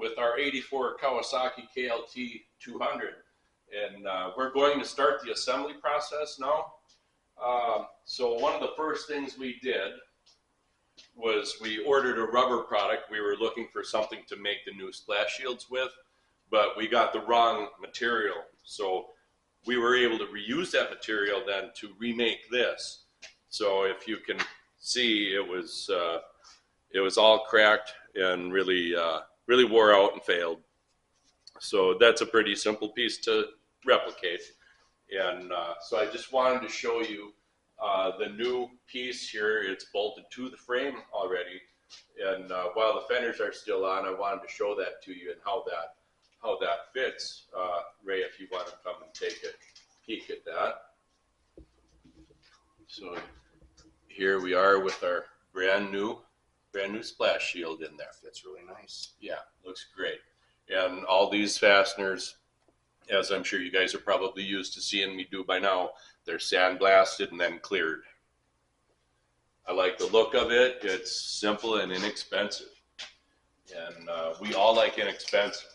with our 84 Kawasaki KLT 200, and we're going to start the assembly process now. So one of the first things we did was we ordered a rubber product. We were looking for something to make the new splash shields with, but we got the wrong material. So we were able to reuse that material then to remake this. So if you can see, it was all cracked and really wore out and failed. So that's a pretty simple piece to replicate. And so I just wanted to show you the new piece here. It's bolted to the frame already. And while the fenders are still on, I wanted to show that to you and how that fits. Ray, if you want to come and take a peek at that. So here we are with our brand new splash shield in there. Fits really nice. Yeah, looks great. And all these fasteners, as I'm sure you guys are probably used to seeing me do by now, they're sandblasted and then cleared. I like the look of it. It's simple and inexpensive. And we all like inexpensive.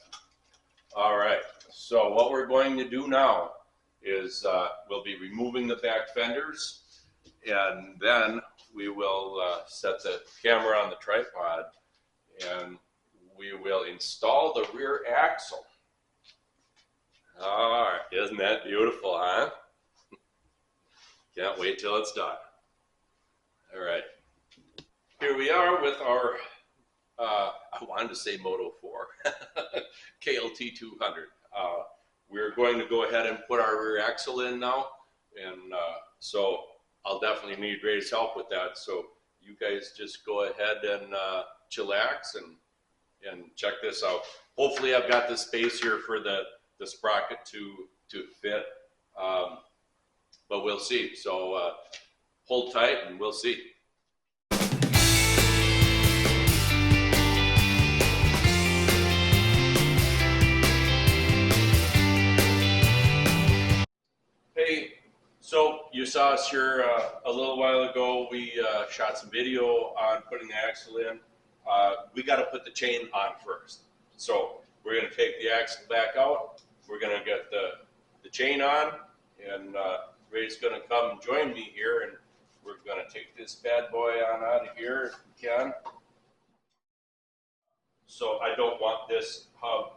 All right, so what we're going to do now is we'll be removing the back fenders, and then we will set the camera on the tripod, and we will install the rear axle. All right, isn't that beautiful, huh? Can't wait till it's done. All right, here we are with our, I wanted to say Moto 4, KLT 200. We're going to go ahead and put our rear axle in now, and so I'll definitely need Ray's help with that. So you guys just go ahead and chillax and check this out. Hopefully I've got the space here for the sprocket to fit, but we'll see. So hold tight and we'll see. Hey, so you saw us here a little while ago. We shot some video on putting the axle in. We got to put the chain on first. So we're going to take the axle back out. We're going to get the chain on, and Ray's going to come and join me here, and we're going to take this bad boy on out of here if we can. So I don't want this hub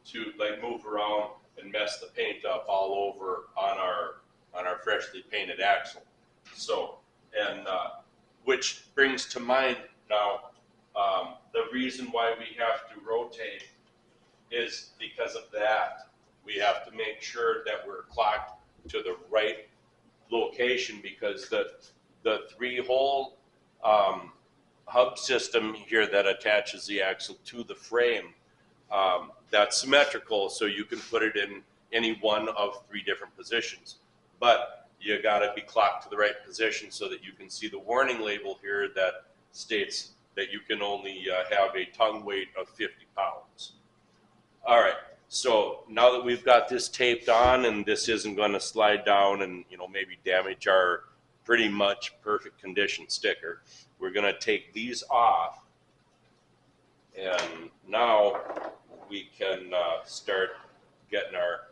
to like move around and mess the paint up all over on our freshly painted axle. So, and which brings to mind now the reason why we have to rotate is because of that. We have to make sure that we're clocked to the right location, because the 3-hole hub system here that attaches the axle to the frame, that's symmetrical, so you can put it in any one of 3 different positions. But you got to be clocked to the right position so that you can see the warning label here that states that you can only have a tongue weight of 50 pounds. All right, so now that we've got this taped on and this isn't going to slide down and maybe damage our pretty much perfect condition sticker, we're going to take these off, and now we can start getting our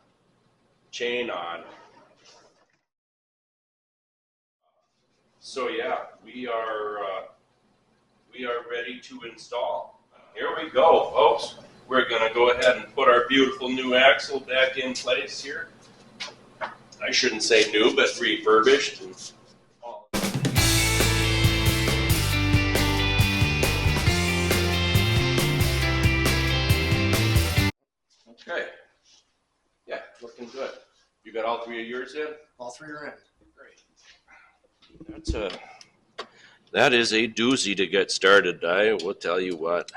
chain on. So yeah, we are ready to install. Here we go, folks. We're going to go ahead and put our beautiful new axle back in place here. I shouldn't say new, but refurbished. Okay. Yeah, looking good. You got all 3 of yours in? All 3 are in. Great. That is a doozy to get started. I will tell you what.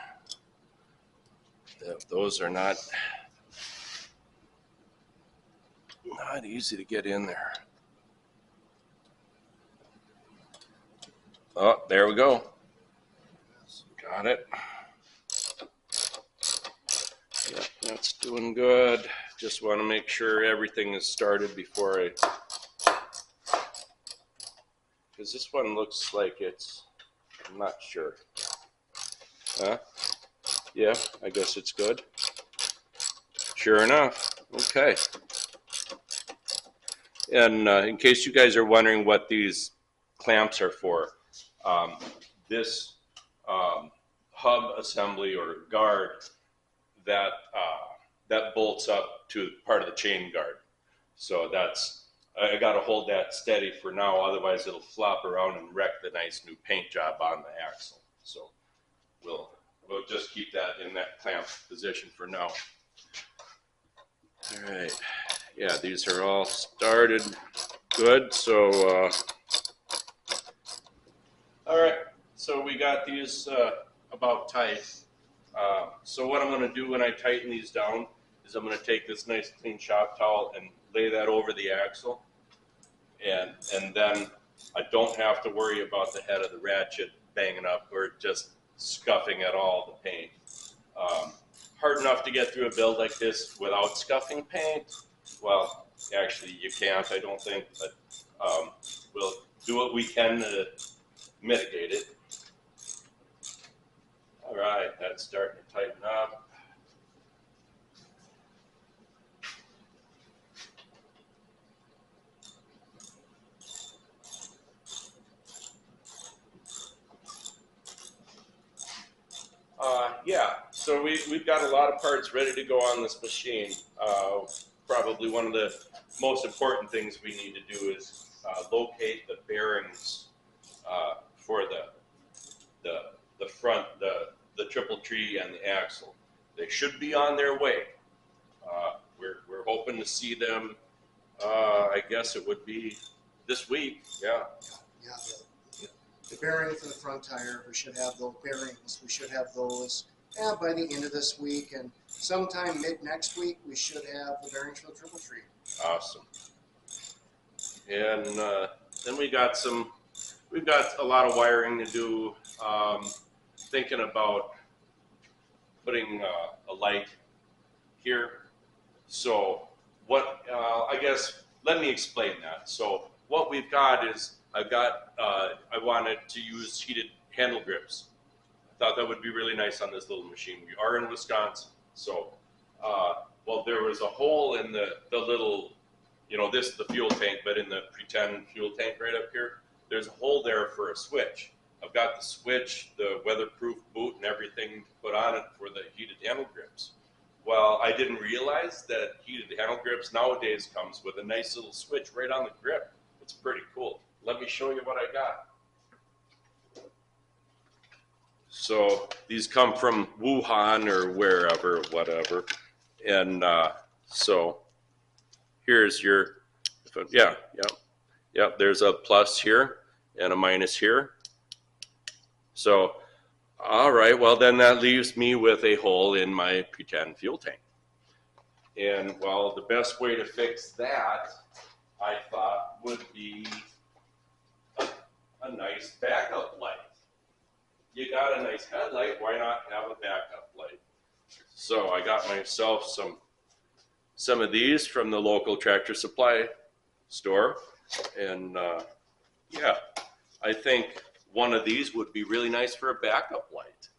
Those are not easy to get in there. Oh, there we go. Got it. Yeah, that's doing good. Just want to make sure everything is started before I, because this one looks like it's, I'm not sure. Huh? Yeah, I guess it's good. Sure enough. Okay. And in case you guys are wondering what these clamps are for, this hub assembly or guard that that bolts up to part of the chain guard. So that's, I got to hold that steady for now, otherwise it'll flop around and wreck the nice new paint job on the axle. So we'll just keep that in that clamp position for now. All right. Yeah, these are all started good. So, all right. So we got these about tight. So what I'm going to do when I tighten these down is I'm going to take this nice clean shop towel and lay that over the axle. And then I don't have to worry about the head of the ratchet banging up or just scuffing at all the paint. Hard enough to get through a build like this without scuffing paint. Well, actually you can't, I don't think, but we'll do what we can to mitigate it. All right, that's starting to tighten up. Yeah, so we've got a lot of parts ready to go on this machine. Probably one of the most important things we need to do is locate the bearings for the front, the triple tree and the axle. They should be on their way. We're hoping to see them. I guess it would be this week. Yeah. Yeah. The bearing for the front tire, we should have those bearings. We should have those by the end of this week, and sometime mid next week we should have the bearings for the triple tree. Awesome. And then we've got a lot of wiring to do. Thinking about putting a light here. So what, I guess, let me explain that. So what we've got is, I wanted to use heated handle grips. I thought that would be really nice on this little machine. We are in Wisconsin. So, well, there was a hole in the little, this is the fuel tank, but in the pretend fuel tank right up here, there's a hole there for a switch. I've got the switch, the weatherproof boot, and everything to put on it for the heated handle grips. Well, I didn't realize that heated handle grips nowadays comes with a nice little switch right on the grip. It's pretty cool. Let me show you what I got. So these come from Wuhan or wherever, whatever. And so here's your, yeah, there's a plus here and a minus here. So, all right, well then that leaves me with a hole in my pretend fuel tank. And well, the best way to fix that, I thought, would be a nice backup light. You got a nice headlight, why not have a backup light? So I got myself some of these from the local Tractor Supply store, and yeah, I think one of these would be really nice for a backup light.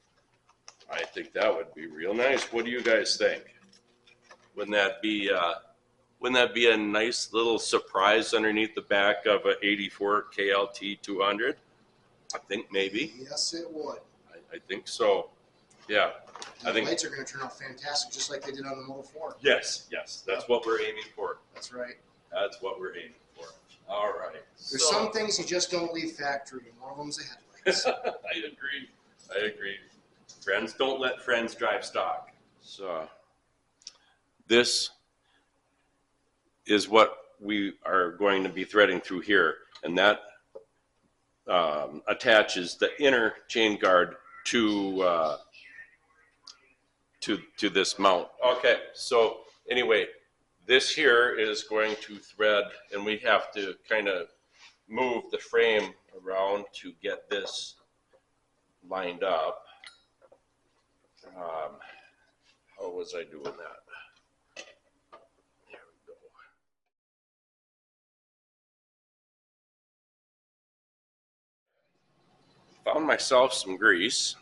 I think that would be real nice. What do you guys think? Wouldn't that be a nice little surprise underneath the back of an 84 KLT 200? I think maybe. Yes, it would. I think so. Yeah. And the lights are going to turn out fantastic, just like they did on the Model 4. Yes. That's what we're aiming for. That's right. That's what we're aiming for. All right. There's some things you just don't leave factory, and one of them's the headlights. I agree. Friends don't let friends drive stock. So this is what we are going to be threading through here, and that attaches the inner chain guard to this mount. Okay, so anyway, this here is going to thread, and we have to kind of move the frame around to get this lined up. How was I doing that? There we go. Found myself some grease.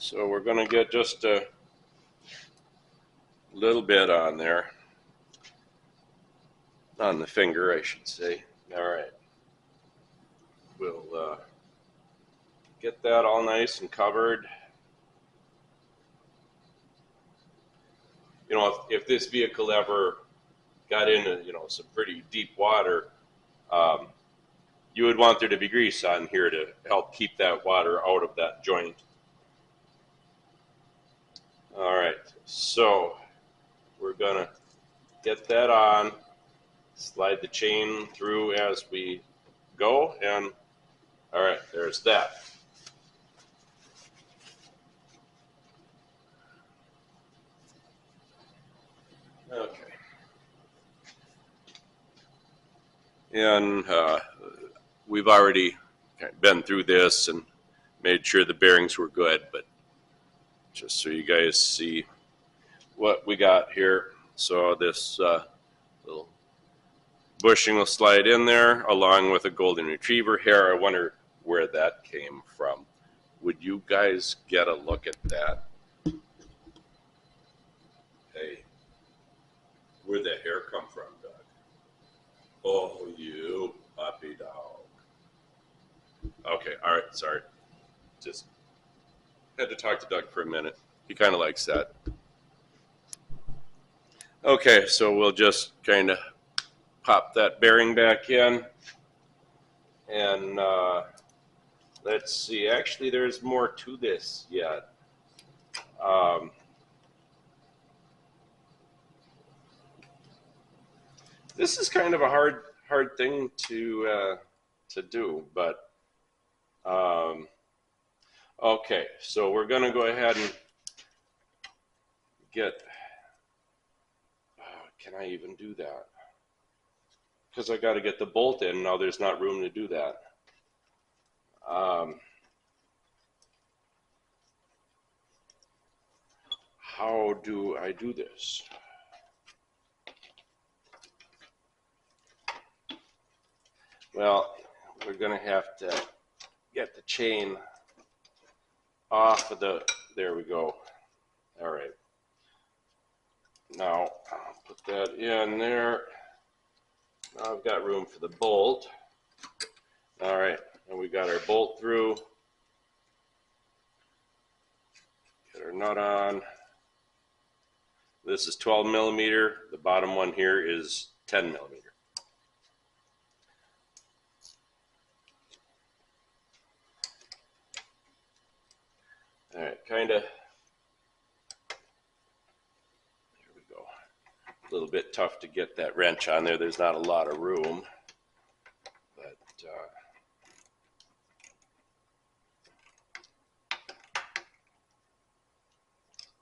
So we're going to get just a little bit on there, on the finger, I should say. All right. We'll get that all nice and covered. You know, if this vehicle ever got into, you know, some pretty deep water, you would want there to be grease on here to help keep that water out of that joint. All right, so we're gonna get that on, slide the chain through as we go, and all right, there's that. Okay. And we've already been through this and made sure the bearings were good, but just so you guys see what we got here. So this little bushing will slide in there along with a golden retriever hair. I wonder where that came from. Would you guys get a look at that? Hey, where'd that hair come from, Doug? Oh, you puppy dog. Okay, all right, sorry. Just had to talk to Doug for a minute. He kind of likes that. Okay, so we'll just kind of pop that bearing back in. And let's see, actually there's more to this yet. This is kind of a hard thing to do, but okay, so we're going to go ahead and get, can I even do that? Because I got to get the bolt in. Now there's not room to do that. How do I do this? Well, we're going to have to get the chain off of the, there we go. All right. Now, I'll put that in there. Now I've got room for the bolt. All right, and we got our bolt through. Get our nut on. This is 12 millimeter. The bottom one here is 10 millimeter. All right, kind of. There we go. A little bit tough to get that wrench on there. There's not a lot of room, but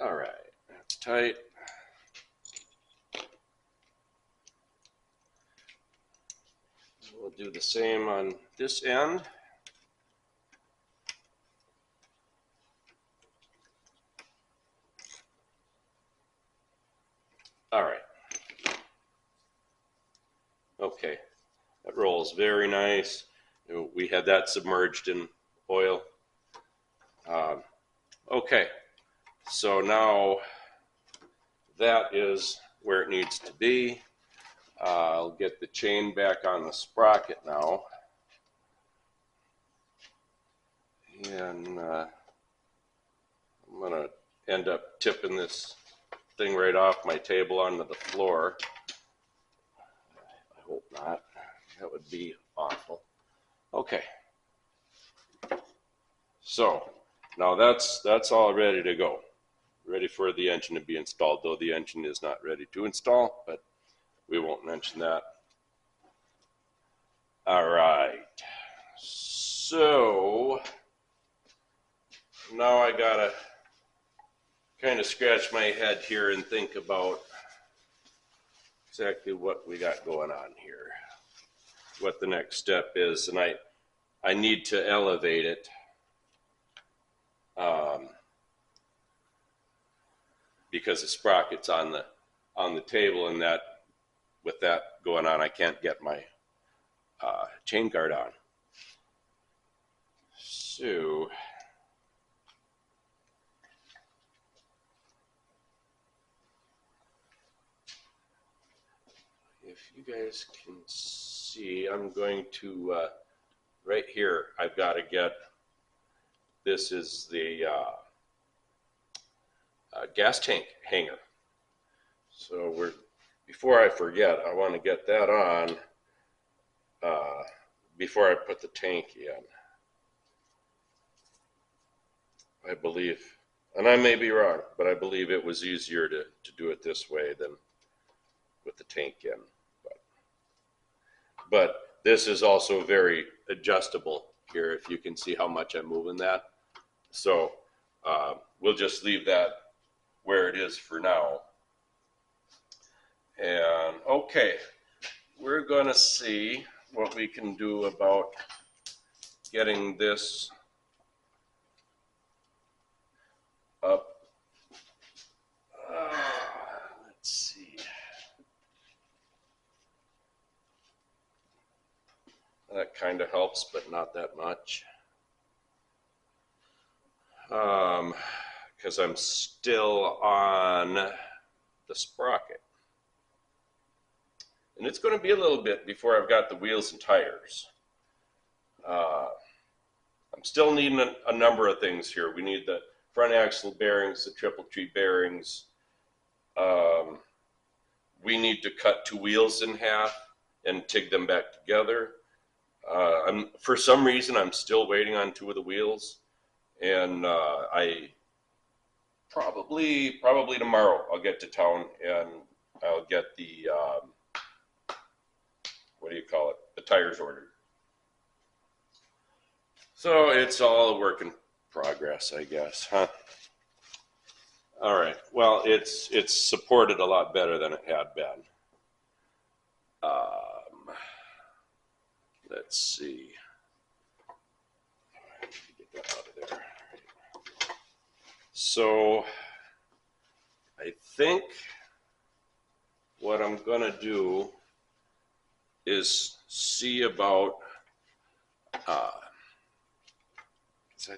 all right, that's tight. We'll do the same on this end. All right. Okay, that rolls very nice. We had that submerged in oil. Okay, so now that is where it needs to be. I'll get the chain back on the sprocket now. And I'm going to end up tipping this thing right off my table onto the floor. I hope not. That would be awful. Okay. So now that's all ready to go. Ready for the engine to be installed, though the engine is not ready to install, but we won't mention that. All right. So now I gotta kind of scratch my head here and think about exactly what we got going on here, what the next step is, and I need to elevate it. Because the sprocket's on the table, and that with that going on, I can't get my chain guard on. So guys can see, I'm going to, right here, I've got to get, this is the gas tank hanger. So before I forget, I want to get that on before I put the tank in. I believe, and I may be wrong, but I believe it was easier to do it this way than with the tank in. But this is also very adjustable here, if you can see how much I'm moving that. So we'll just leave that where it is for now. And okay, we're going to see what we can do about getting this up. Let's see. That kind of helps, but not that much. Because I'm still on the sprocket. And it's going to be a little bit before I've got the wheels and tires. I'm still needing a number of things here. We need the front axle bearings, the triple tree bearings. We need to cut 2 wheels in half and TIG them back together. For some reason, I'm still waiting on 2 of the wheels, and I probably tomorrow I'll get to town and I'll get the what do you call it? The tires ordered. So it's all a work in progress, I guess, huh? All right. Well, it's supported a lot better than it had been. Let's see. Get that out of there. So I think what I'm going to do is see about, I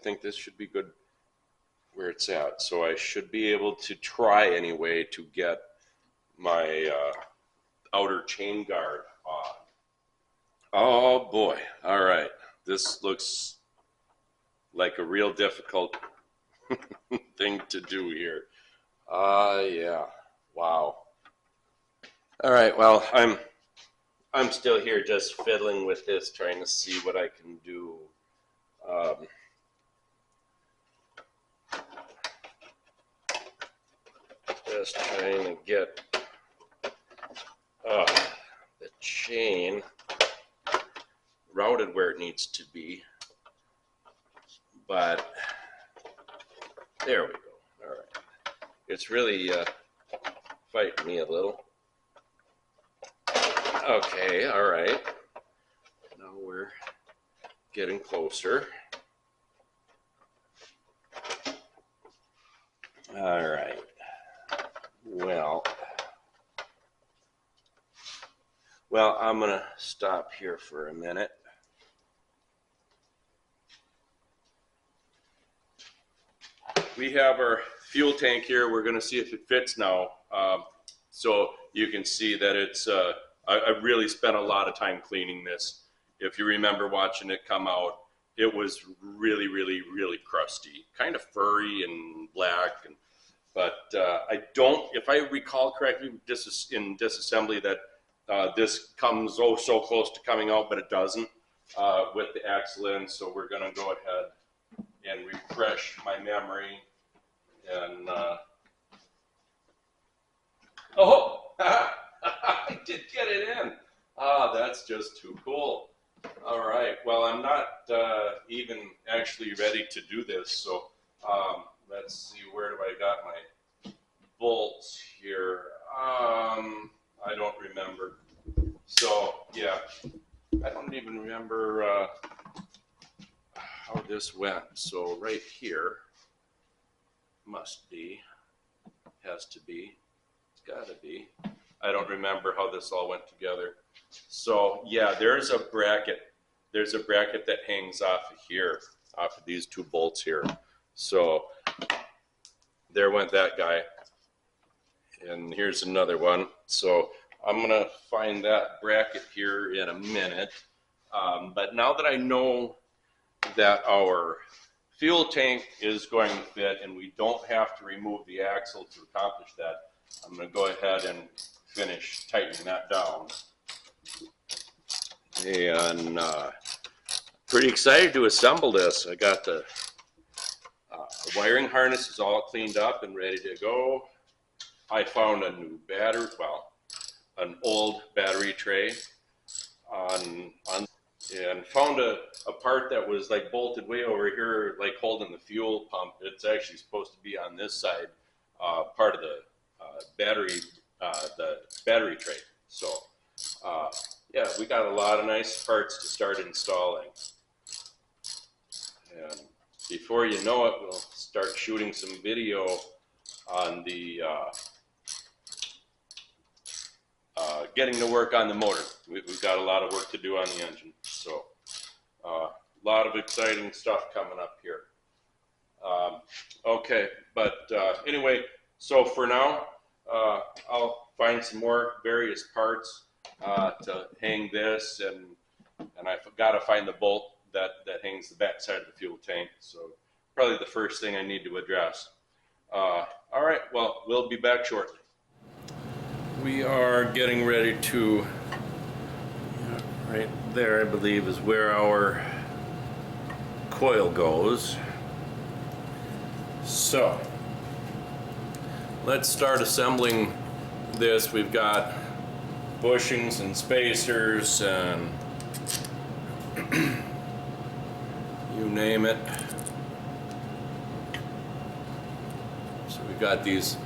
think this should be good where it's at. So I should be able to try anyway to get my outer chain guard on. Oh boy, all right. This looks like a real difficult thing to do here. Yeah, wow. All right, well, I'm still here just fiddling with this, trying to see what I can do. Just trying to get the chain routed where it needs to be. But there we go. All right. It's really fighting me a little. Okay, all right. Now we're getting closer. All right. Well, I'm going to stop here for a minute. We have our fuel tank here. We're going to see if it fits now. So you can see that it's, I really spent a lot of time cleaning this. If you remember watching it come out, it was really, really, really crusty, kind of furry and black. But I don't, if I recall correctly, in disassembly that this comes so close to coming out, but it doesn't with the axle in. So we're going to go ahead and refresh my memory. And oh, I did get it in. That's just too cool. All right. Well, I'm not even actually ready to do this. So let's see, where do I got my bolts here? I don't remember. So yeah, I don't even remember how this went. So right here must be, has to be, it's got to be. I don't remember how this all went together. So yeah, there's a bracket. There's a bracket that hangs off of here, off of these 2 bolts here. So there went that guy. And here's another one. So I'm gonna find that bracket here in a minute. But now that I know that our fuel tank is going to fit and we don't have to remove the axle to accomplish that, I'm going to go ahead and finish tightening that down. And pretty excited to assemble this. I got the wiring harness is all cleaned up and ready to go. I found a new battery, well, an old battery tray and found a part that was like bolted way over here, like holding the fuel pump. It's actually supposed to be on this side, part of the battery tray. So yeah, we got a lot of nice parts to start installing. And before you know it, we'll start shooting some video on the getting to work on the motor. We've got a lot of work to do on the engine. So a lot of exciting stuff coming up here. Okay, but anyway, so for now, I'll find some more various parts to hang this, and I've got to find the bolt that hangs the back side of the fuel tank. So probably the first thing I need to address. All right, well, we'll be back shortly. We are getting ready to, right there I believe is where our coil goes. So let's start assembling this. We've got bushings and spacers and you name it. So we've got these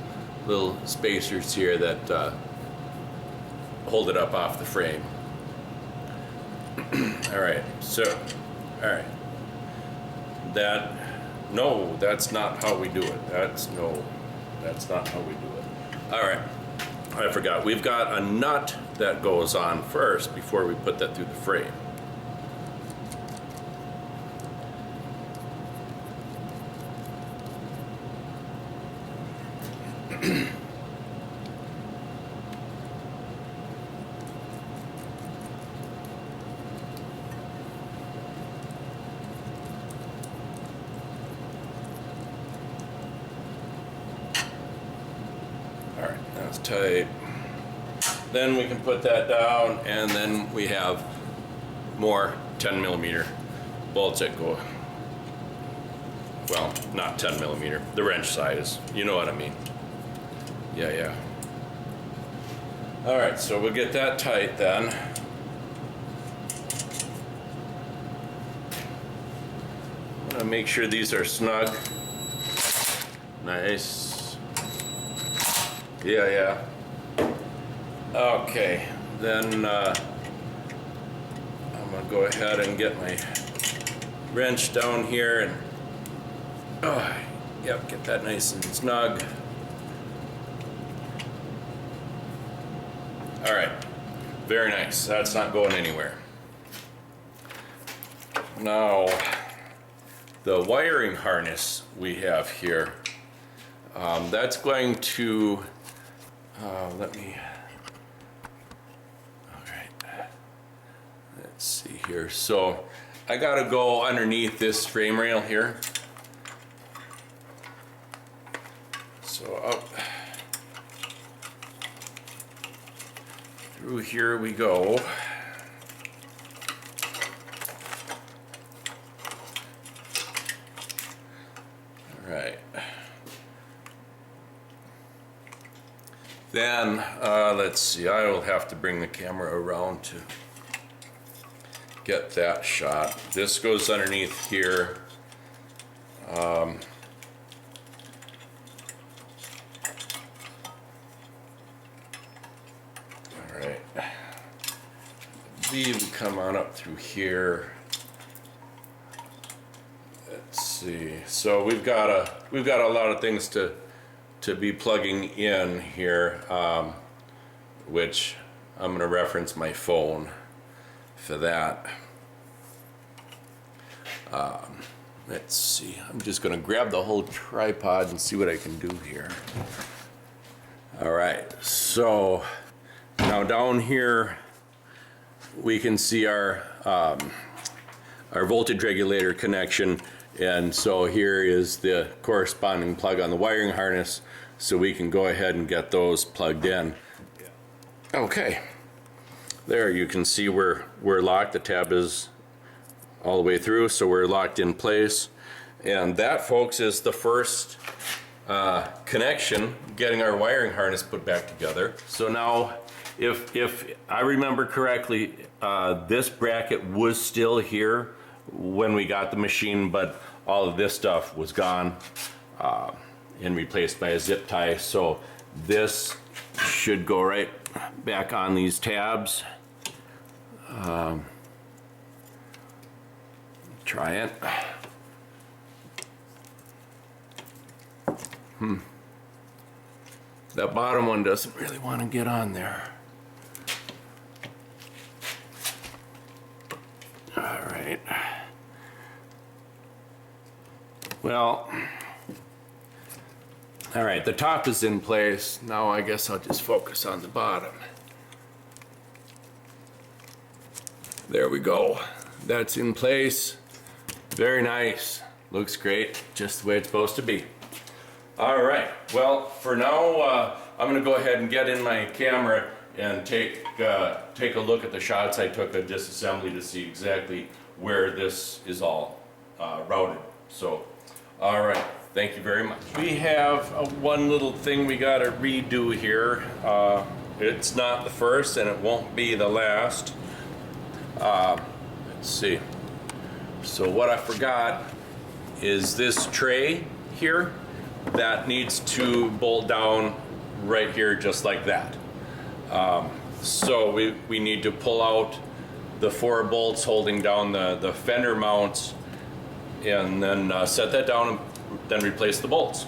little spacers here that hold it up off the frame. All right, so, all right. No, that's not how we do it. That's not how we do it. All right, I forgot. We've got a nut that goes on first before we put that through the frame. That's tight. Then we can put that down, and then we have more 10mm bolts that go, well, not 10mm, the wrench size, you know what I mean. Yeah. All right, so we'll get that tight then. I'm gonna make sure these are snug. Nice. Yeah. Okay, then I'm gonna go ahead and get my wrench down here and yep, get that nice and snug. All right, very nice. That's not going anywhere. Now, the wiring harness we have here, that's going to let's see here. So I gotta go underneath this frame rail here. So up through here we go. All right. Then, let's see, I will have to bring the camera around to get that shot. This goes underneath here. All right. We come on up through here. Let's see. So we've got a lot of things to be plugging in here, which I'm going to reference my phone for that. Let's see, I'm just going to grab the whole tripod and see what I can do here. All right, so Now down here, we can see our voltage regulator connection, and so here is the corresponding plug on the wiring harness, so we can go ahead and get those plugged in. Okay, there you can see we're locked. The tab is all the way through, so we're locked in place. And that, folks, is the first connection, getting our wiring harness put back together. So now, if I remember correctly, this bracket was still here when we got the machine, but all of this stuff was gone and replaced by a zip tie. So this should go right back on these tabs. Try it. That bottom one doesn't really want to get on there. All right. Well, all right, the top is in place. Now I guess I'll just focus on the bottom. There we go. That's in place. Very nice. Looks great, just the way it's supposed to be. All right, well, for now, I'm gonna go ahead and get in my camera and take a look at the shots I took of disassembly to see exactly where this is all routed. So, all right, thank you very much. We have one little thing we gotta redo here. It's not the first and it won't be the last. Let's see. So what I forgot is this tray here that needs to bolt down right here just like that. So we need to pull out the 4 bolts holding down the fender mounts and then set that down and then replace the bolts.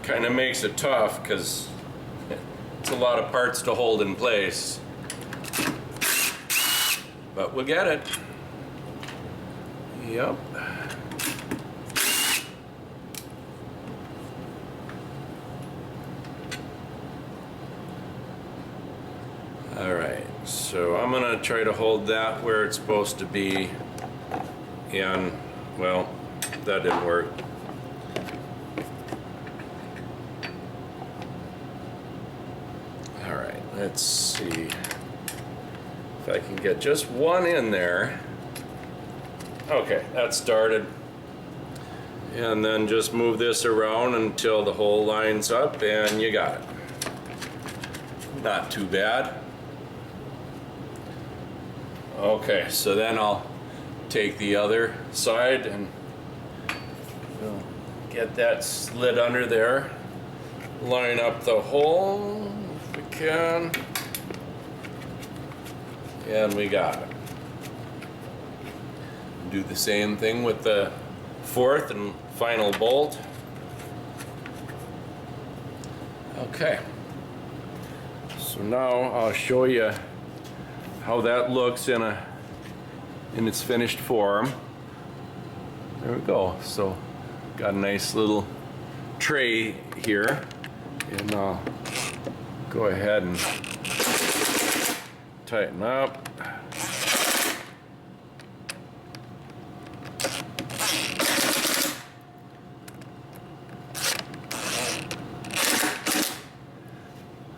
Kind of makes it tough because it's a lot of parts to hold in place, but we'll get it. Yep. All right, so I'm gonna try to hold that where it's supposed to be, and well, that didn't work. Let's see if I can get just one in there. Okay, that started. And then just move this around until the hole lines up and you got it. Not too bad. Okay, so then I'll take the other side and get that slid under there. Line up the hole. Can, and we got it. Do the same thing with the 4th and final bolt. Okay, so now I'll show you how that looks in its finished form. There we go. So got a nice little tray here, and I'll go ahead and tighten up.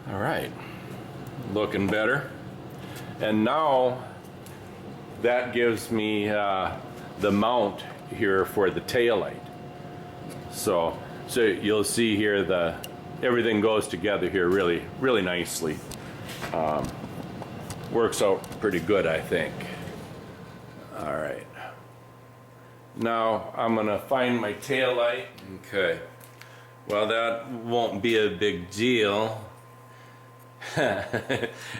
All right, looking better. And now that gives me the mount here for the tail light. So you'll see here everything goes together here really nicely. Works out pretty good, I think. All right. Now I'm gonna find my tail light. Okay. Well, that won't be a big deal,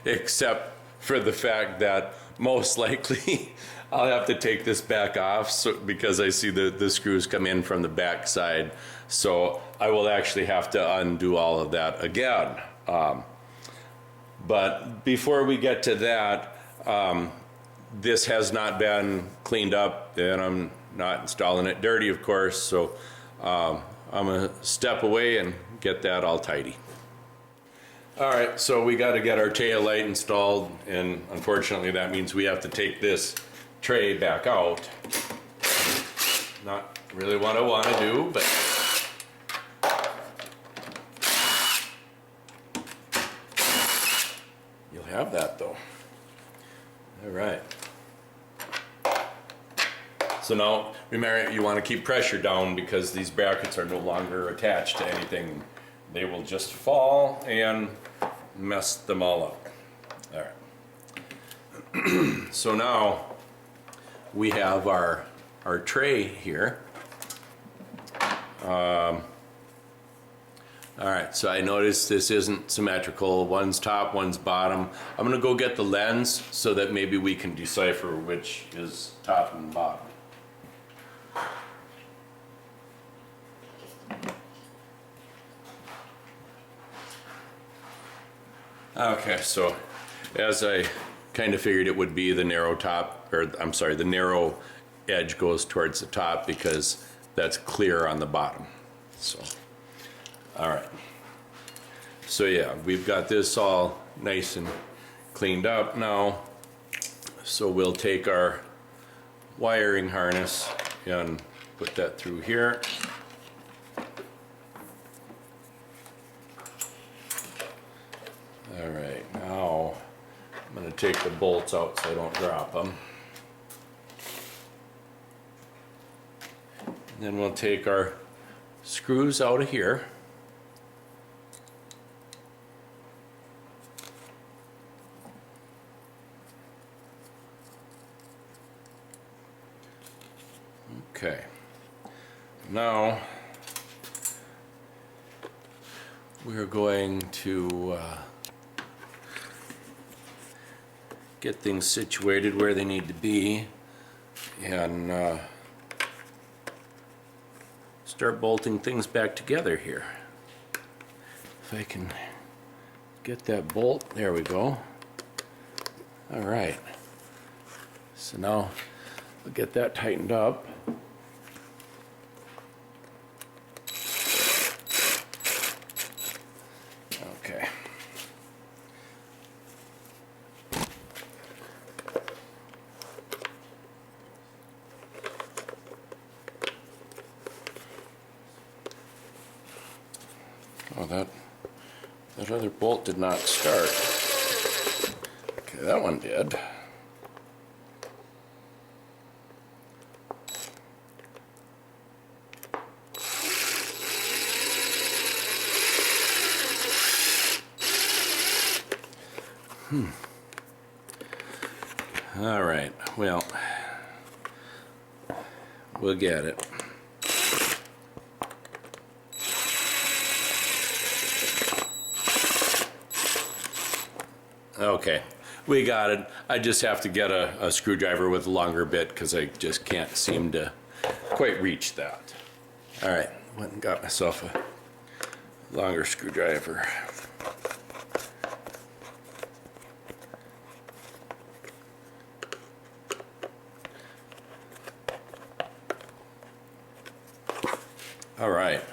except for the fact that most likely I'll have to take this back off because I see the screws come in from the back side. So I will actually have to undo all of that again. But before we get to that, this has not been cleaned up, and I'm not installing it dirty, of course, so I'm gonna step away and get that all tidy. All right, so we got to get our tail light installed, and unfortunately that means we have to take this tray back out. Not really what I want to do, but you'll have that though. All right. So now, remember, you want to keep pressure down because these brackets are no longer attached to anything. They will just fall and mess them all up. All right. So now we have our tray here. All right, so I noticed this isn't symmetrical. One's top, one's bottom. I'm gonna go get the lens so that maybe we can decipher which is top and bottom. Okay, so as I kind of figured it would be, the narrow top, or I'm sorry, the narrow edge goes towards the top because that's clear on the bottom. So, all right. So yeah, we've got this all nice and cleaned up now. So we'll take our wiring harness and put that through here. All right, now I'm going to take the bolts out so I don't drop them. And then we'll take our screws out of here. Okay, now we're going to get things situated where they need to be and start bolting things back together here. If I can get that bolt, there we go. All right, so now we'll get that tightened up. Okay. Oh, that other bolt did not start. Okay, that one did. All right, well, we'll get it. Okay, we got it. I just have to get a screwdriver with a longer bit because I just can't seem to quite reach that. All right, went and got myself a longer screwdriver. All right,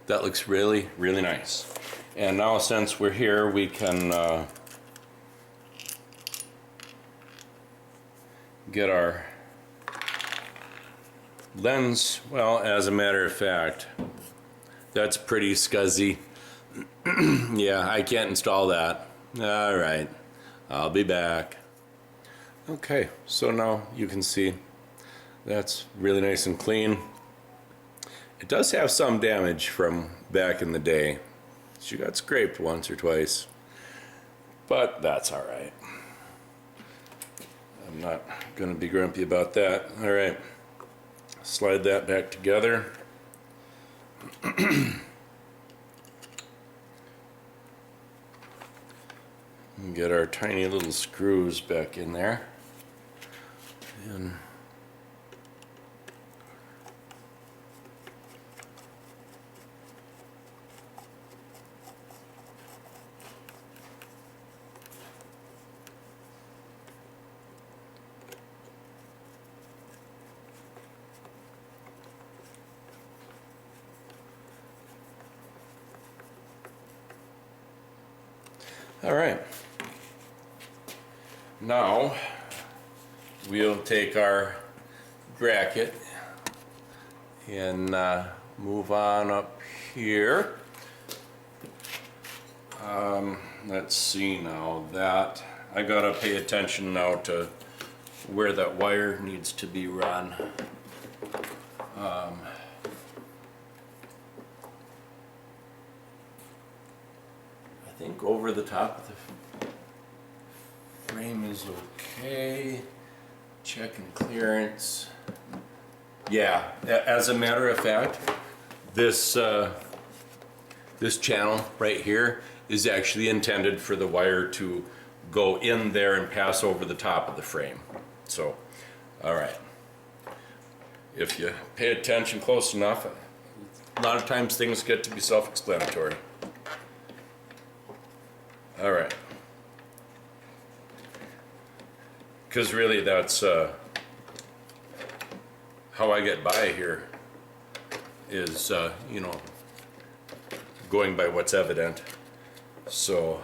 that looks really, really nice. And now since we're here, we can get our lens. Well, as a matter of fact, that's pretty scuzzy. Yeah, I can't install that. All right, I'll be back. Okay, so now you can see that's really nice and clean. It does have some damage from back in the day. She got scraped once or twice, but that's all right. I'm not going to be grumpy about that. All right, slide that back together. And get our tiny little screws back in there. And All right. Now we'll take our bracket and move on up here. Let's see now that I gotta pay attention now to where that wire needs to be run. I think over the top of the frame is okay. Checking clearance. Yeah, as a matter of fact, this this channel right here is actually intended for the wire to go in there and pass over the top of the frame. So, all right. If you pay attention close enough, a lot of times things get to be self-explanatory. All right. Because really that's how I get by here is, you know, going by what's evident. So,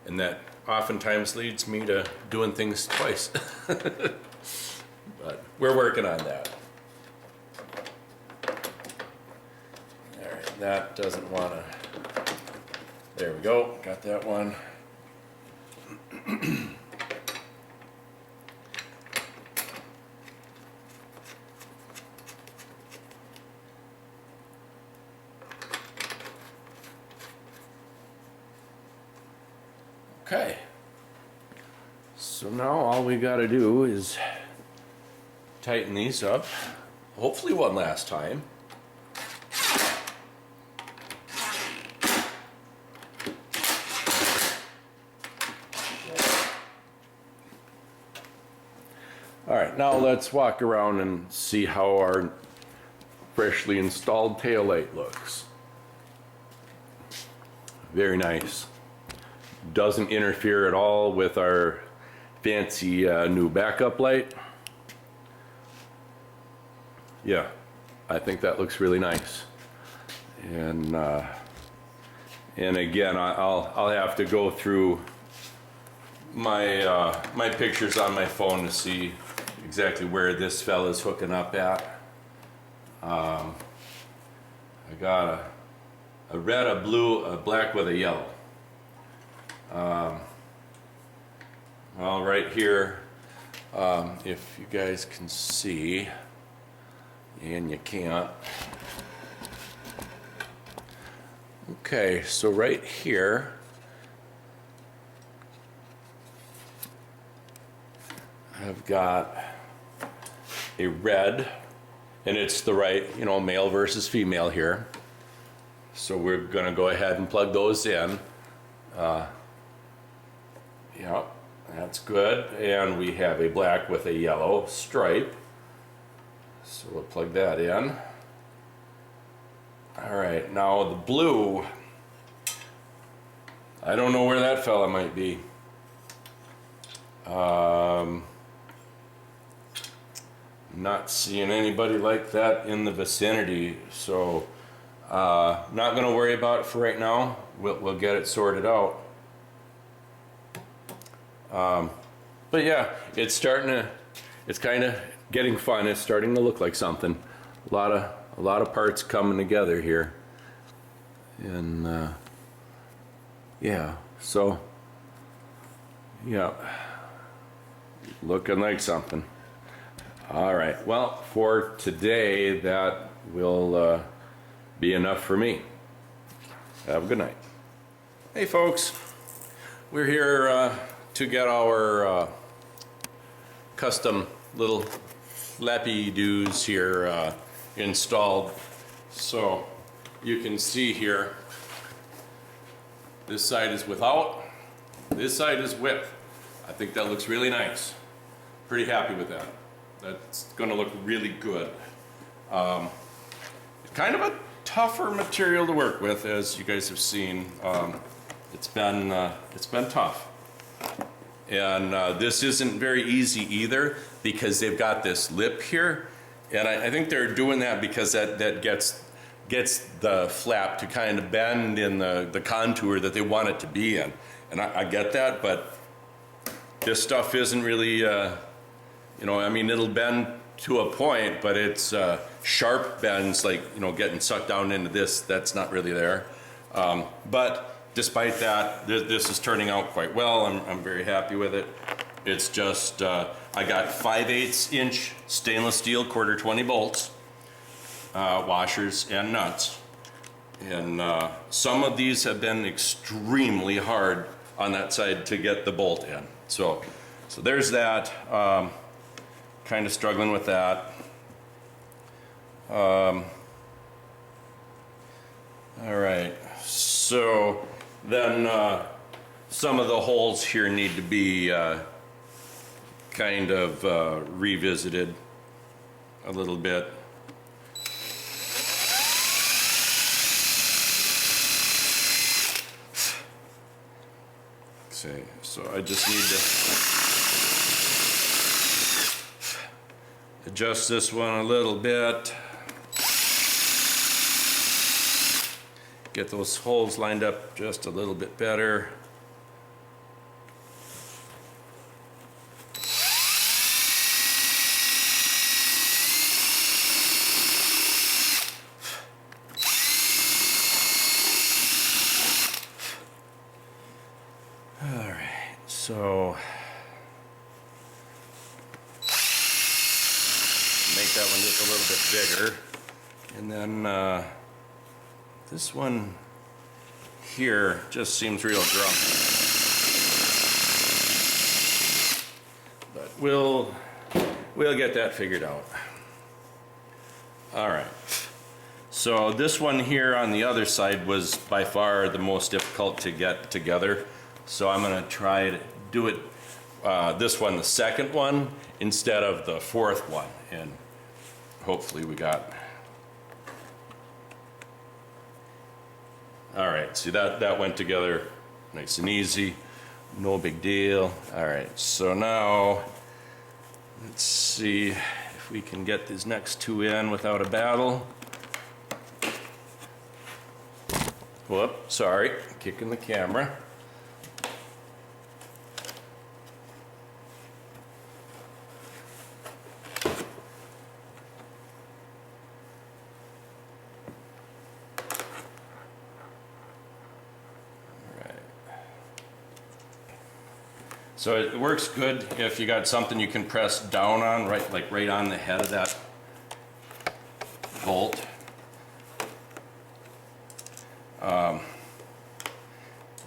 and that oftentimes leads me to doing things twice. But we're working on that. All right, that doesn't want to, there we go, got that one. Okay, so now all we got to do is tighten these up, hopefully one last time. All right, now let's walk around and see how our freshly installed taillight looks. Very nice. Doesn't interfere at all with our fancy new backup light. Yeah, I think that looks really nice. And again, I'll have to go through my my pictures on my phone to see exactly where this fella's hooking up at. I got a red, a blue, a black with a yellow. Well, right here, if you guys can see, and you can't. Okay, so right here, I've got a red, and it's the right, you know, male versus female here. So we're gonna go ahead and plug those in. Yeah, that's good. And we have a black with a yellow stripe. So we'll plug that in. All right, now the blue, I don't know where that fella might be. Not seeing anybody like that in the vicinity, so not gonna worry about it for right now. We'll get it sorted out. But yeah, it's kind of getting fun. It's starting to look like something. A lot of parts coming together here, and yeah, so yeah, looking like something. All right, well, for today that will be enough for me. Have a good night. Hey folks, we're here to get our custom little lappy-doos here installed. So you can see here, this side is without, this side is with. I think that looks really nice. Pretty happy with that. That's gonna look really good. Kind of a tougher material to work with, as you guys have seen. It's been tough. And this isn't very easy either, because they've got this lip here, and I think they're doing that because that gets the flap to kind of bend in the contour that they want it to be in. And I get that, but this stuff isn't really, you know, I mean, it'll bend to a point, but it's sharp bends, like, you know, getting sucked down into this, that's not really there. But despite that, this is turning out quite well. I'm very happy with it. It's just, I got 5/8 inch stainless steel 1/4 bolts, washers and nuts. And some of these have been extremely hard on that side to get the bolt in. So there's that. Kind of struggling with that. All right. So then some of the holes here need to be kind of revisited a little bit. Okay, so I just need to adjust this one a little bit. Get those holes lined up just a little bit better. So make that one just a little bit bigger, and then this one here just seems real grumpy, but we'll get that figured out. All right, so this one here on the other side was by far the most difficult to get together. So I'm going to try to do it, this one, the second one, instead of the fourth one. And hopefully we got... All right, see that went together nice and easy. No big deal. All right, so now let's see if we can get these next two in without a battle. Whoop, sorry, kicking the camera. So it works good if you got something you can press down on, right on the head of that bolt.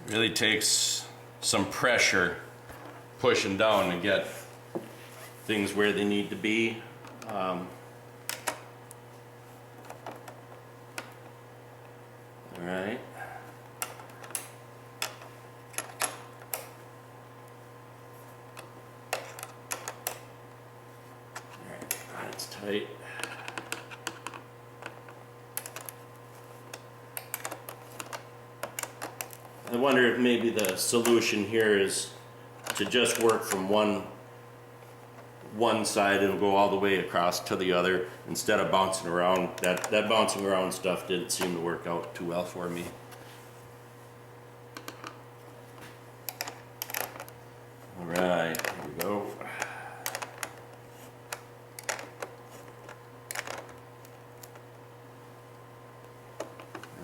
Really takes some pressure pushing down to get things where they need to be. All right. That's tight. I wonder if maybe the solution here is to just work from one side and go all the way across to the other instead of bouncing around. That bouncing around stuff didn't seem to work out too well for me. All right, here we go.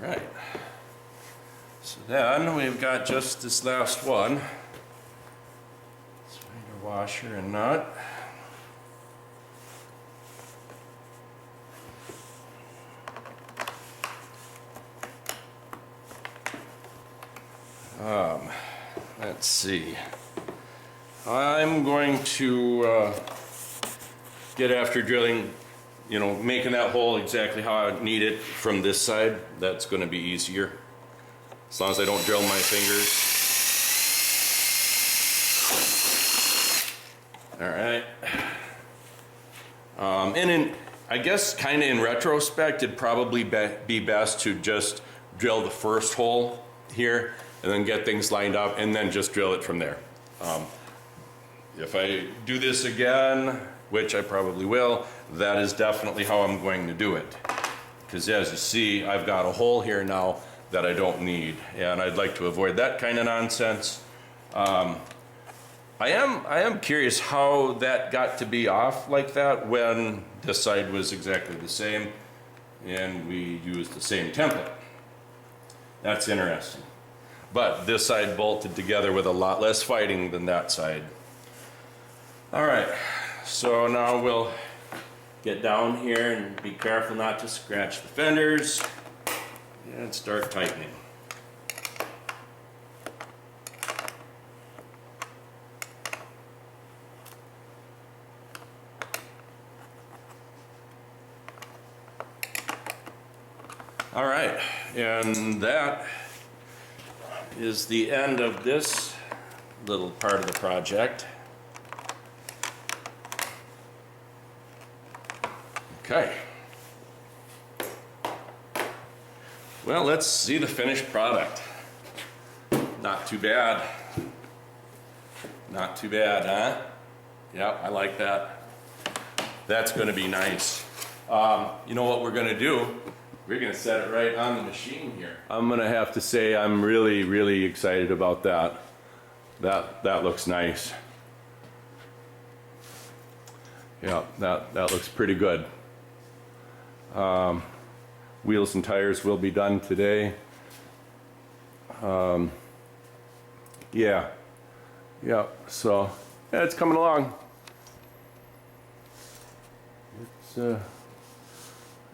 All right. So then we've got just this last one. Let's find our washer and nut. Let's see. I'm going to get after drilling, you know, making that hole exactly how I need it from this side. That's going to be easier. As long as I don't drill my fingers. All right. And I guess kind of in retrospect, it'd probably be best to just drill the first hole here and then get things lined up and then just drill it from there. If I do this again, which I probably will, that is definitely how I'm going to do it. Because as you see, I've got a hole here now that I don't need, and I'd like to avoid that kind of nonsense. I am curious how that got to be off like that when this side was exactly the same and we used the same template. That's interesting. But this side bolted together with a lot less fighting than that side. All right, so now we'll get down here and be careful not to scratch the fenders and start tightening. All right, and that is the end of this little part of the project. Okay. Well, let's see the finished product. Not too bad. Not too bad, huh? Yep, I like that. That's gonna be nice. You know what we're gonna do? We're gonna set it right on the machine here. I'm gonna have to say I'm really, really excited about that. That looks nice. Yeah, that looks pretty good. Wheels and tires will be done today. Yeah, so yeah, it's coming along.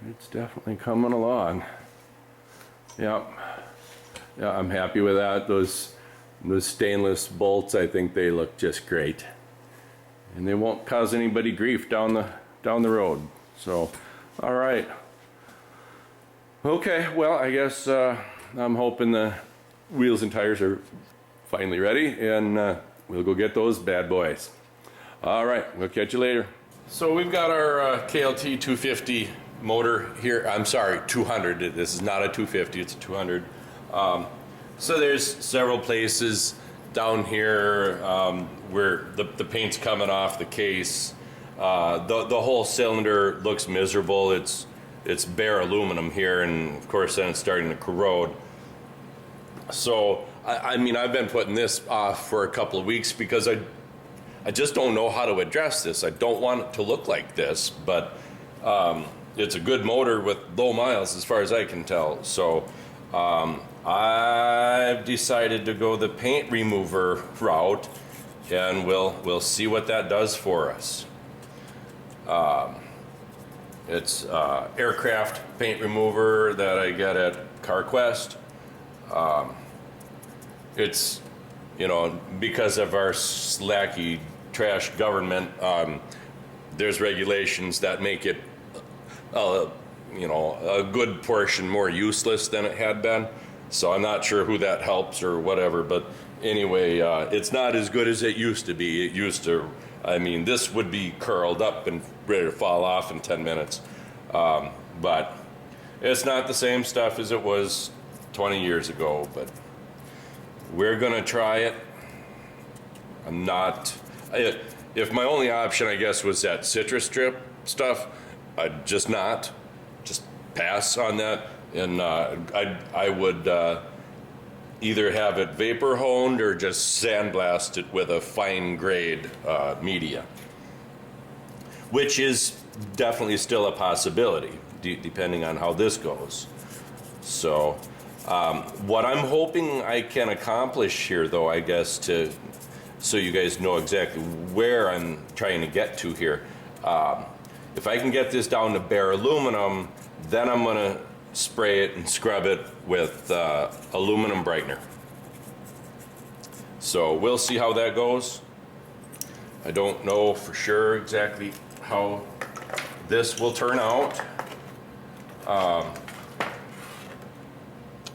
It's definitely coming along. Yeah, I'm happy with that. Those stainless bolts, I think they look just great, and they won't cause anybody grief down the road. So, all right. Okay, well, I guess I'm hoping the wheels and tires are finally ready, and we'll go get those bad boys. All right, we'll catch you later. So we've got our KLT 250 motor here. I'm sorry, 200. This is not a 250, it's a 200. So there's several places down here where the paint's coming off the case. The whole cylinder looks miserable. It's bare aluminum here, and of course then it's starting to corrode. So I mean, I've been putting this off for a couple of weeks because I just don't know how to address this. I don't want it to look like this, but it's a good motor with low miles as far as I can tell. So I've decided to go the paint remover route, and we'll see what that does for us. It's aircraft paint remover that I get at CarQuest. It's, you know, because of our slacky trash government, there's regulations that make it, you know, a good portion more useless than it had been. So I'm not sure who that helps or whatever, but anyway, it's not as good as it used to be. It used to, I mean, this would be curled up and ready to fall off in 10 minutes. But it's not the same stuff as it was 20 years ago, but we're gonna try it. I'm not, if my only option, I guess, was that citrus strip stuff, I'd just pass on that, and I would either have it vapor honed or just sandblast it with a fine grade media, which is definitely still a possibility depending on how this goes. So what I'm hoping I can accomplish here, though, I guess, so you guys know exactly where I'm trying to get to here, if I can get this down to bare aluminum, then I'm gonna spray it and scrub it with aluminum brightener. So we'll see how that goes. I don't know for sure exactly how this will turn out.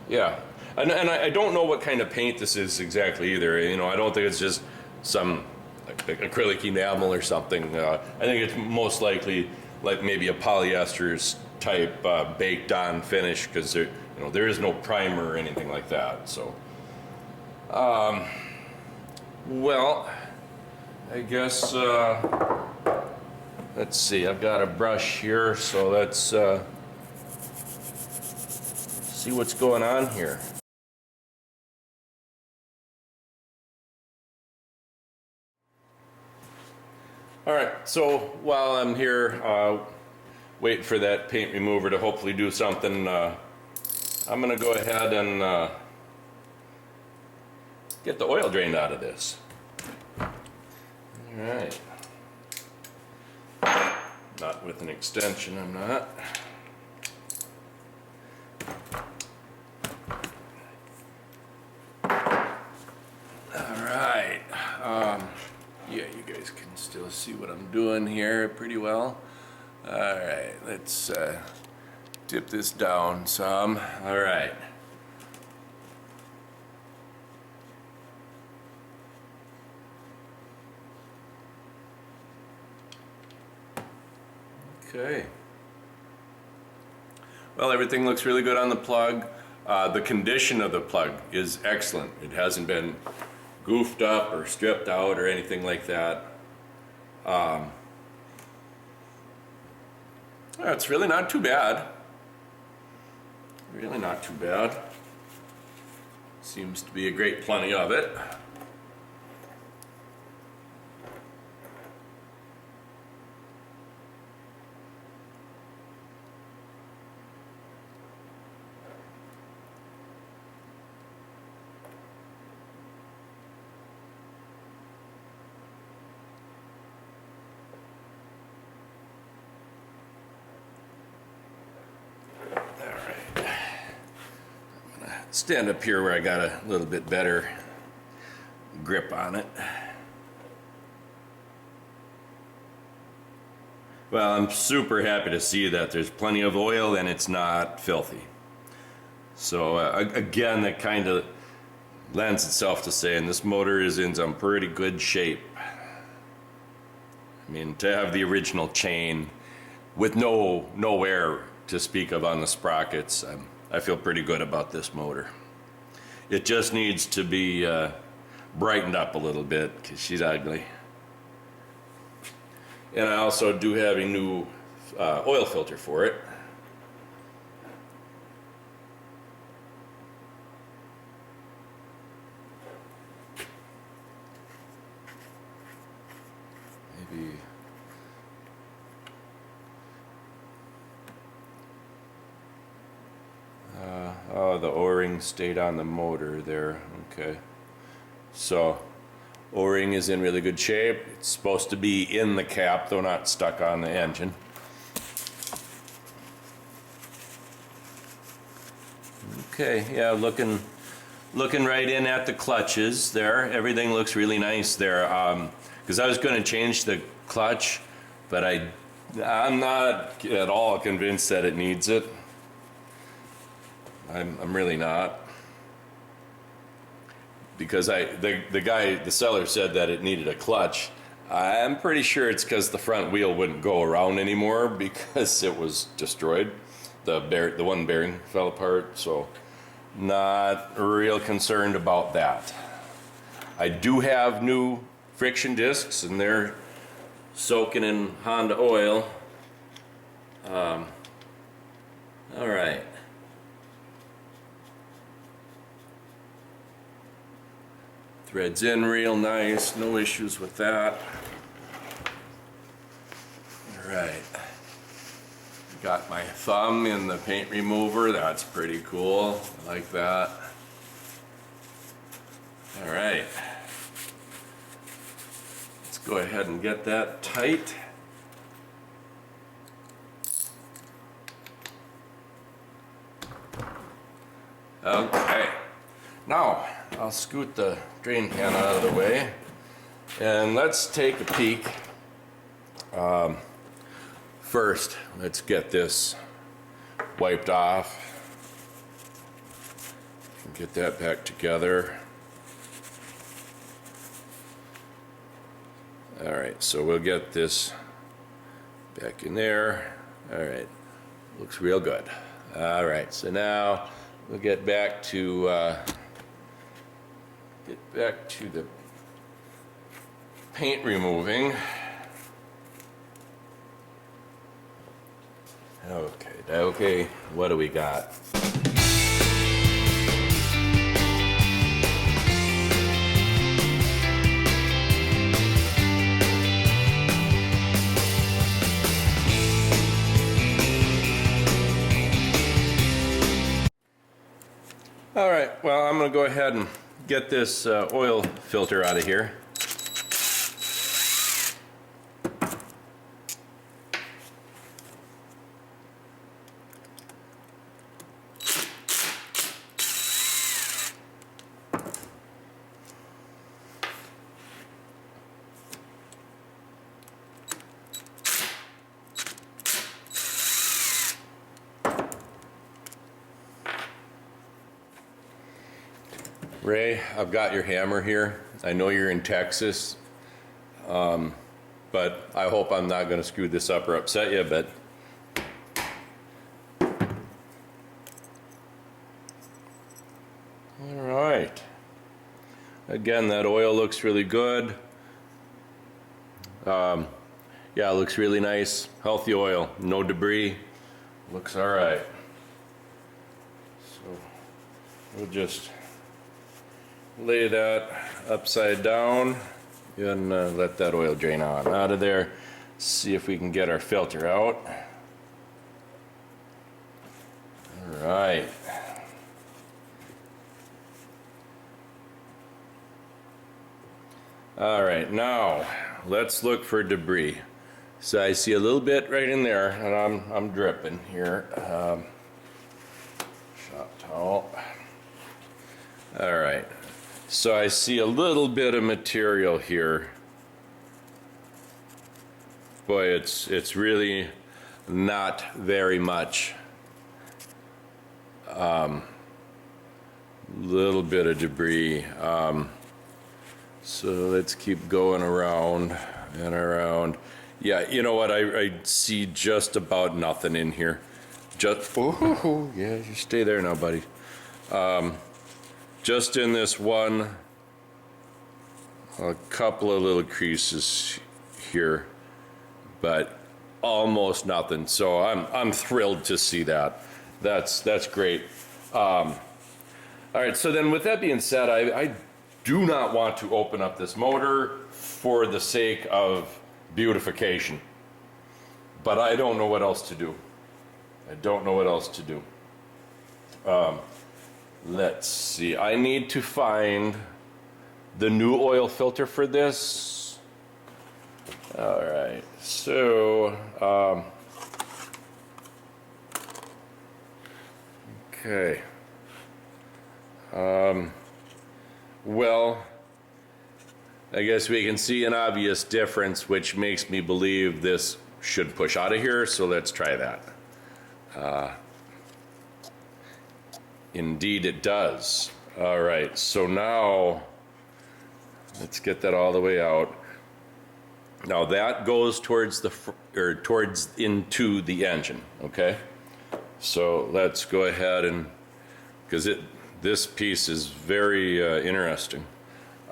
Yeah, and I don't know what kind of paint this is exactly either. You know, I don't think it's just some acrylic enamel or something. I think it's most likely like maybe a polyester type baked on finish, because there, you know, there is no primer or anything like that. So, well, I guess let's see. I've got a brush here, so let's see what's going on here. All right, so while I'm here waiting for that paint remover to hopefully do something, I'm gonna go ahead and get the oil drained out of this. All right. Not with an extension, I'm not. All right. Yeah, you guys can still see what I'm doing here pretty well. All right, let's dip this down some. All right. Okay. Well, everything looks really good on the plug. The condition of the plug is excellent. It hasn't been goofed up or stripped out or anything like that. It's really not too bad. Really not too bad. Seems to be a great plenty of it. Stand up here where I got a little bit better grip on it. Well, I'm super happy to see that there's plenty of oil and it's not filthy. So again, that kind of lends itself to saying this motor is in some pretty good shape. I mean, to have the original chain with no wear to speak of on the sprockets, I feel pretty good about this motor. It just needs to be brightened up a little bit because she's ugly. And I also do have a new oil filter for it. Maybe oh, the O-ring stayed on the motor there. Okay. So, O-ring is in really good shape. It's supposed to be in the cap, though not stuck on the engine. Okay, yeah, looking right in at the clutches there. Everything looks really nice there. Because I was going to change the clutch, but I'm not at all convinced that it needs it. I'm really not, because the seller said that it needed a clutch. I'm pretty sure it's because the front wheel wouldn't go around anymore because it was destroyed. The one bearing fell apart, so not real concerned about that. I do have new friction discs, and they're soaking in Honda oil. All right. Threads in real nice, no issues with that. All right. Got my thumb in the paint remover, that's pretty cool. I like that. All right. Let's go ahead and get that tight. Okay. Now, I'll scoot the drain pan out of the way and let's take a peek. First, let's get this wiped off. Get that back together. All right, so we'll get this back in there. All right, looks real good. All right, so now we'll get back to the paint removing. Okay, what do we got? All right, well, I'm gonna go ahead and get this oil filter out of here. Ray, I've got your hammer here. I know you're in Texas, but I hope I'm not going to screw this up or upset you, but all right. Again, that oil looks really good. Yeah, it looks really nice. Healthy oil, no debris. Looks all right. So we'll just lay that upside down and let that oil drain out of there. See if we can get our filter out. All right. All right, now let's look for debris. So I see a little bit right in there, and I'm dripping here. Shop towel. All right. So I see a little bit of material here. Boy, it's really not very much. Little bit of debris. So let's keep going around and around. Yeah, you know what? I see just about nothing in here. Just yeah, you stay there now, buddy. Just in this one, a couple of little creases here, but almost nothing. So I'm thrilled to see that. That's great. All right. So then, with that being said, I do not want to open up this motor for the sake of beautification, but I don't know what else to do. I don't know what else to do. Let's see, I need to find the new oil filter for this. All right, so, okay. Well, I guess we can see an obvious difference, which makes me believe this should push out of here, so let's try that. Indeed it does. All right, so now let's get that all the way out. Now that goes towards the towards into the engine, okay? So let's go ahead and, because this piece is very interesting.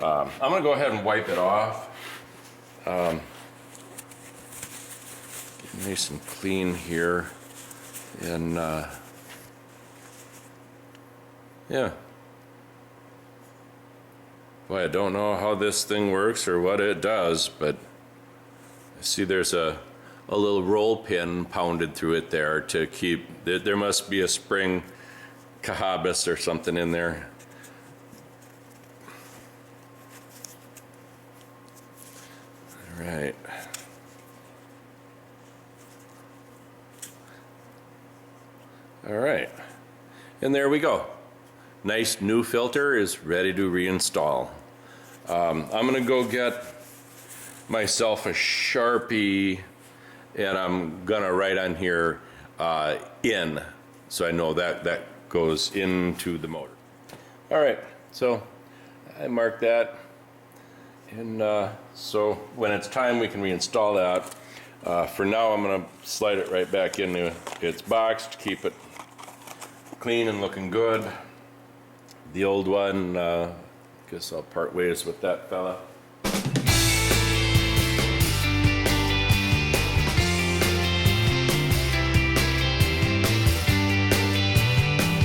I'm gonna go ahead and wipe it off. Nice and clean here, and yeah. Boy, I don't know how this thing works or what it does, but I see there's a little roll pin pounded through it there to keep, there must be a spring cahabas or something in there. All right. All right. And there we go. Nice new filter is ready to reinstall. I'm gonna go get myself a Sharpie, and I'm gonna write on here in, so I know that goes into the motor. All right, so I marked that, and so when it's time we can reinstall that. For now I'm gonna slide it right back into its box to keep it clean and looking good. The old one, guess I'll part ways with that fella.